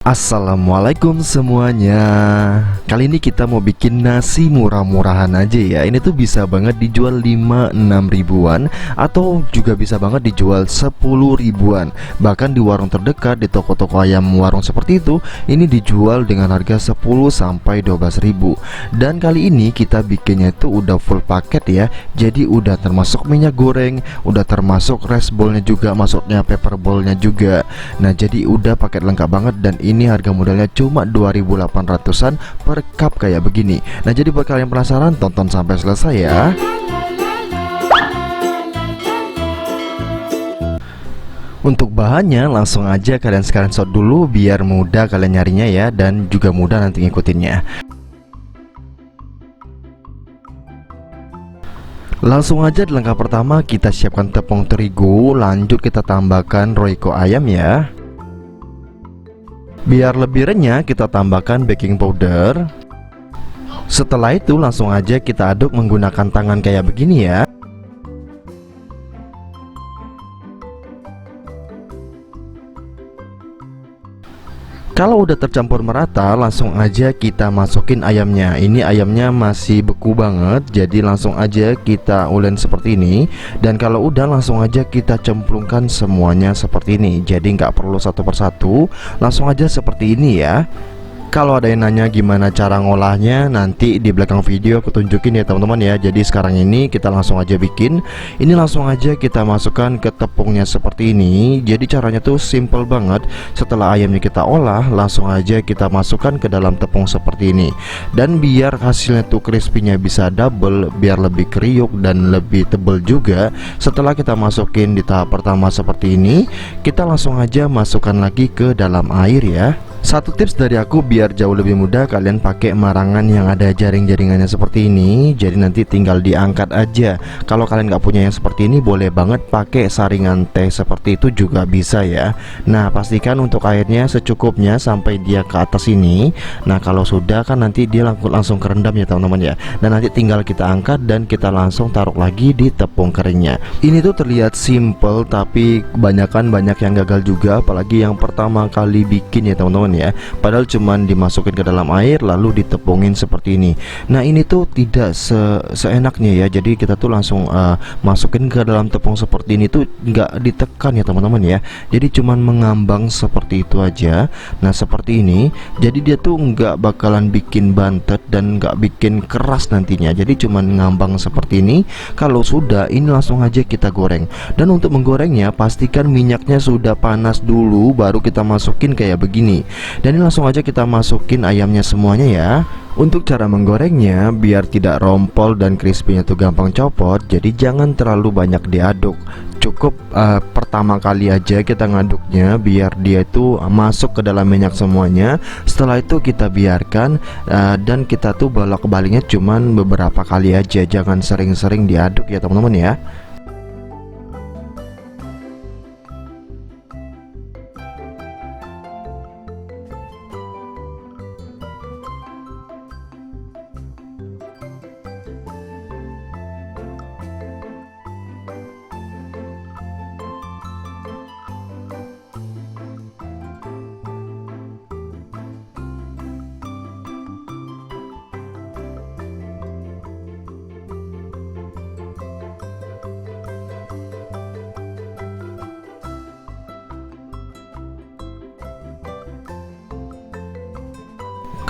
Assalamualaikum semuanya. Kali ini kita mau bikin nasi murah-murahan aja ya. Ini tuh bisa banget dijual 5-6 ribuan, atau juga bisa banget dijual 10 ribuan. Bahkan di warung terdekat, di toko-toko ayam warung seperti itu, ini dijual dengan harga 10-12 ribu. Dan kali ini kita bikinnya itu udah full paket ya. Jadi udah termasuk minyak goreng, udah termasuk rice bowlnya juga, maksudnya paper bowlnya juga. Nah jadi udah paket lengkap banget, dan ini harga modalnya cuma 2.800-an per cup kayak begini. Nah jadi buat kalian penasaran, tonton sampai selesai ya. Untuk bahannya langsung aja kalian screenshot dulu biar mudah kalian nyarinya ya, dan juga mudah nanti ngikutinnya. Langsung aja di langkah pertama kita siapkan tepung terigu, lanjut kita tambahkan royco ayam ya. Biar lebih renyah kita tambahkan baking powder. Setelah itu langsung aja kita aduk menggunakan tangan kayak begini ya. Kalau udah tercampur merata, langsung aja kita masukin ayamnya. Ini ayamnya masih beku banget, jadi langsung aja kita ulen seperti ini. Dan kalau udah, langsung aja kita cemplungkan semuanya seperti ini. Jadi nggak perlu satu persatu, langsung aja seperti ini ya. Kalau ada yang nanya gimana cara ngolahnya, nanti di belakang video aku tunjukin ya teman-teman ya. Jadi sekarang ini kita langsung aja bikin. Ini langsung aja kita masukkan ke tepungnya seperti ini. Jadi caranya tuh simple banget. Setelah ayamnya kita olah, langsung aja kita masukkan ke dalam tepung seperti ini. Dan biar hasilnya tuh crispy-nya bisa double, biar lebih kriuk dan lebih tebal juga, setelah kita masukin di tahap pertama seperti ini, kita langsung aja masukkan lagi ke dalam air ya. Satu tips dari aku biar jauh lebih mudah, kalian pakai marangan yang ada jaring-jaringannya seperti ini. Jadi nanti tinggal diangkat aja. Kalau kalian nggak punya yang seperti ini, boleh banget pakai saringan teh seperti itu juga bisa ya. Nah pastikan untuk airnya secukupnya sampai dia ke atas ini. Nah kalau sudah kan nanti dia langsung kerendam ya teman-teman ya. Dan nanti tinggal kita angkat dan kita langsung taruh lagi di tepung keringnya. Ini tuh terlihat simple, tapi kebanyakan banyak yang gagal juga, apalagi yang pertama kali bikin ya teman-teman ya. Padahal cuman dimasukin ke dalam air lalu ditepungin seperti ini. Nah ini tuh tidak seenaknya ya. Jadi kita tuh langsung masukin ke dalam tepung seperti ini tuh nggak ditekan ya teman-teman ya. Jadi cuman mengambang seperti itu aja. Nah seperti ini. Jadi dia tuh nggak bakalan bikin bantet dan nggak bikin keras nantinya. Jadi cuman ngambang seperti ini. Kalau sudah, ini langsung aja kita goreng. Dan untuk menggorengnya pastikan minyaknya sudah panas dulu, baru kita masukin kayak begini. Dan ini langsung aja kita masukin ayamnya semuanya ya. Untuk cara menggorengnya biar tidak rompol dan crispy-nya tuh gampang copot, jadi jangan terlalu banyak diaduk. Cukup pertama kali aja kita ngaduknya biar dia itu masuk ke dalam minyak semuanya. Setelah itu kita biarkan dan kita tuh bolak-baliknya cuman beberapa kali aja, jangan sering-sering diaduk ya teman-teman ya.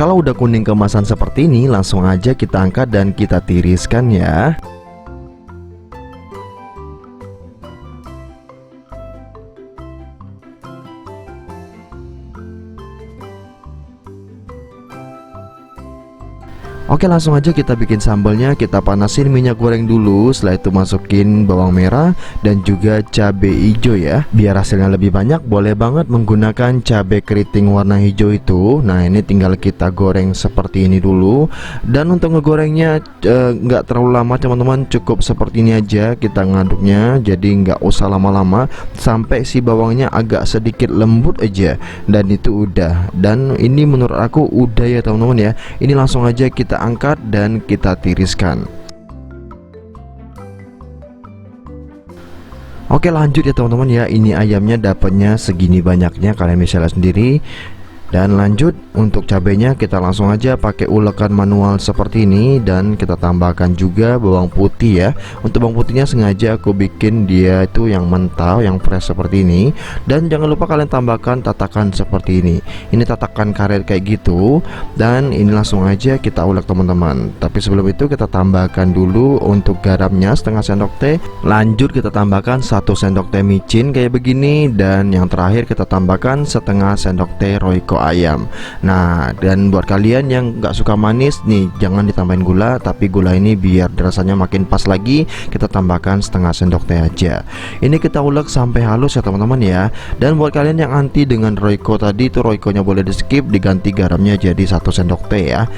Kalau udah kuning kemasan seperti ini, langsung aja kita angkat dan kita tiriskan ya. Oke langsung aja kita bikin sambalnya. Kita panasin minyak goreng dulu. Setelah itu masukin bawang merah dan juga cabai hijau ya. Biar hasilnya lebih banyak, boleh banget menggunakan cabai keriting warna hijau itu. Nah ini tinggal kita goreng seperti ini dulu. Dan untuk ngegorengnya nggak terlalu lama teman-teman, cukup seperti ini aja kita ngaduknya. Jadi nggak usah lama-lama, sampai si bawangnya agak sedikit lembut aja. Dan itu udah. Dan ini menurut aku udah ya teman-teman ya. Ini langsung aja kita angkat dan kita tiriskan. Oke lanjut ya teman-teman ya. Ini ayamnya dapatnya segini banyaknya, kalian bisa lihat sendiri. Dan lanjut, untuk cabenya kita langsung aja pakai ulekan manual seperti ini. Dan kita tambahkan juga bawang putih ya. Untuk bawang putihnya sengaja aku bikin dia itu yang mentah, yang fresh seperti ini. Dan jangan lupa kalian tambahkan tatakan seperti ini. Ini tatakan karet kayak gitu. Dan ini langsung aja kita ulek teman-teman. Tapi sebelum itu kita tambahkan dulu untuk garamnya setengah sendok teh. Lanjut kita tambahkan 1 sendok teh micin kayak begini. Dan yang terakhir kita tambahkan setengah sendok teh Royco ayam. Nah, dan buat kalian yang nggak suka manis nih, jangan ditambahin gula, tapi gula ini biar rasanya makin pas lagi, kita tambahkan setengah sendok teh aja. Ini kita ulek sampai halus ya teman-teman ya. Dan buat kalian yang anti dengan Royco tadi, itu Royco-nya boleh di skip, diganti garamnya jadi 1 sendok teh ya.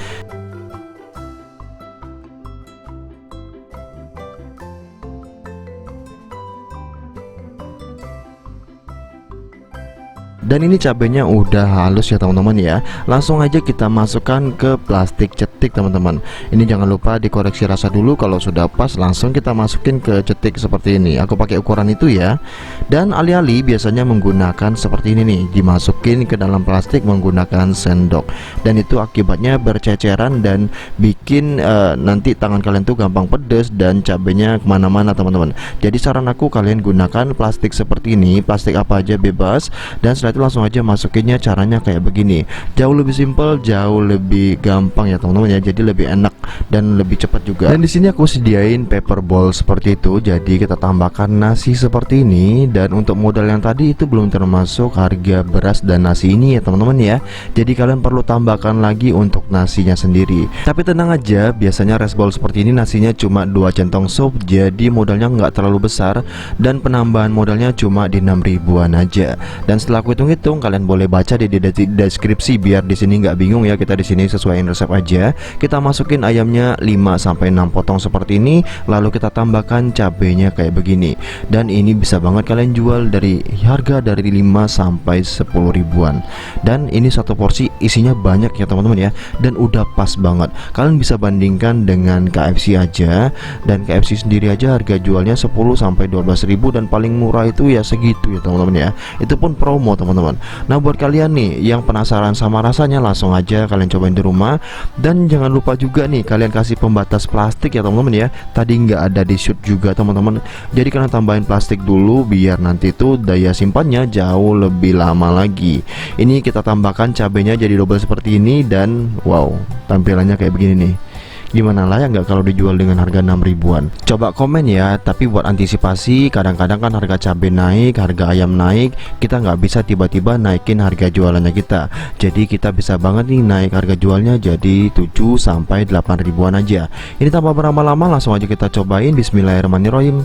Dan ini cabenya udah halus ya teman-teman ya. Langsung aja kita masukkan ke plastik cetik teman-teman. Ini jangan lupa dikoreksi rasa dulu. Kalau sudah pas langsung kita masukin ke cetik seperti ini. Aku pakai ukuran itu ya. Dan alih-alih biasanya menggunakan seperti ini nih, dimasukin ke dalam plastik menggunakan sendok. Dan itu akibatnya berceceran dan bikin nanti tangan kalian tuh gampang pedes dan cabenya kemana-mana teman-teman. Jadi saran aku, kalian gunakan plastik seperti ini, plastik apa aja bebas. Dan setelah itu langsung aja masukinnya, caranya kayak begini. Jauh lebih simple, jauh lebih gampang ya teman-teman ya. Jadi lebih enak dan lebih cepat juga. Dan di sini aku sediain paper bowl seperti itu. Jadi kita tambahkan nasi seperti ini. Dan untuk modal yang tadi itu belum termasuk harga beras dan nasi ini ya teman-teman ya. Jadi kalian perlu tambahkan lagi untuk nasinya sendiri. Tapi tenang aja, biasanya rice bowl seperti ini nasinya cuma 2 centong sup. Jadi modalnya nggak terlalu besar dan penambahan modalnya cuma di 6 ribuan aja. Dan setelah aku hitung-hitung, kalian boleh baca di deskripsi biar di sini nggak bingung ya. Kita di sini sesuaiin resep aja. Kita masukin ayamnya 5-6 potong seperti ini, lalu kita tambahkan cabenya kayak begini. Dan ini bisa banget kalian jual dari harga dari 5-10 ribuan. Dan ini satu porsi isinya banyak ya teman-teman ya, dan udah pas banget. Kalian bisa bandingkan dengan KFC aja, dan KFC sendiri aja harga jualnya 10-12 ribu, dan paling murah itu ya segitu ya teman-teman ya. Itu pun promo teman-teman. Nah buat kalian nih yang penasaran sama rasanya, langsung aja kalian cobain di rumah. Dan jangan lupa juga nih kalian kasih pembatas plastik ya teman-teman ya. Tadi nggak ada di shoot juga teman-teman. Jadi kalian tambahin plastik dulu biar nanti tuh daya simpannya jauh lebih lama lagi. Ini kita tambahkan cabenya jadi double seperti ini. Dan wow, tampilannya kayak begini nih. Gimana, layak nggak kalau dijual dengan harga 6 ribuan? Coba komen ya. Tapi buat antisipasi, kadang-kadang kan harga cabai naik, harga ayam naik, kita nggak bisa tiba-tiba naikin harga jualannya kita. Jadi kita bisa banget nih naik harga jualnya jadi 7-8 ribuan aja. Ini tanpa berlama-lama langsung aja kita cobain. Bismillahirrahmanirrahim.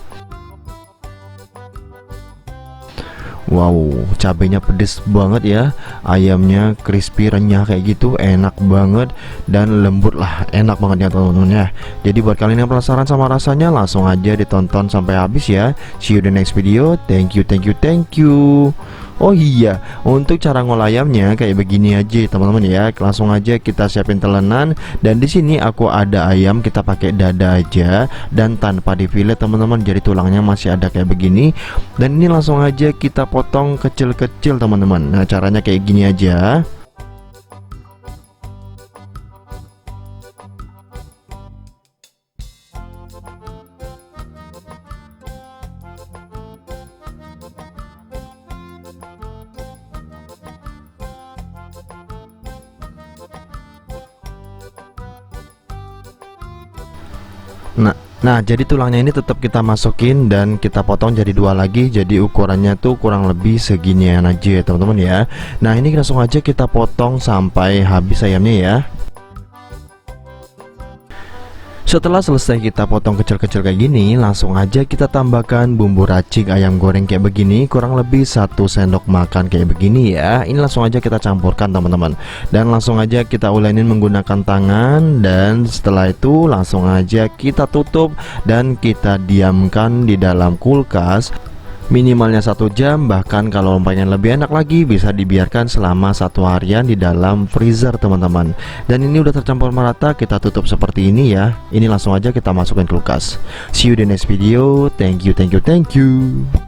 Wow, cabenya pedes banget ya. Ayamnya crispy, renyah kayak gitu, enak banget dan lembut lah, enak banget ya teman-teman ya. Jadi buat kalian yang penasaran sama rasanya, langsung aja ditonton sampai habis ya. See you the next video. Thank you. Oh iya, untuk cara ngolah ayamnya kayak begini aja teman-teman ya. Langsung aja kita siapin telenan. Dan di sini aku ada ayam, kita pakai dada aja dan tanpa difilet teman-teman. Jadi tulangnya masih ada kayak begini. Dan ini langsung aja kita potong kecil-kecil teman-teman. Nah caranya kayak gini aja. Nah jadi tulangnya ini tetap kita masukin dan kita potong jadi 2 lagi. Jadi ukurannya tuh kurang lebih seginian aja ya teman-teman ya. Nah ini langsung aja kita potong sampai habis ayamnya ya. Setelah selesai kita potong kecil-kecil kayak gini, langsung aja kita tambahkan bumbu racik ayam goreng kayak begini, kurang lebih 1 sendok makan kayak begini ya. Ini langsung aja kita campurkan teman-teman. Dan langsung aja kita ulenin menggunakan tangan. Dan setelah itu langsung aja kita tutup dan kita diamkan di dalam kulkas minimalnya 1 jam. Bahkan kalau pengen lebih enak lagi bisa dibiarkan selama 1 harian di dalam freezer teman-teman. Dan ini udah tercampur merata, kita tutup seperti ini ya. Ini langsung aja kita masukin kulkas. See you di next video. Thank you.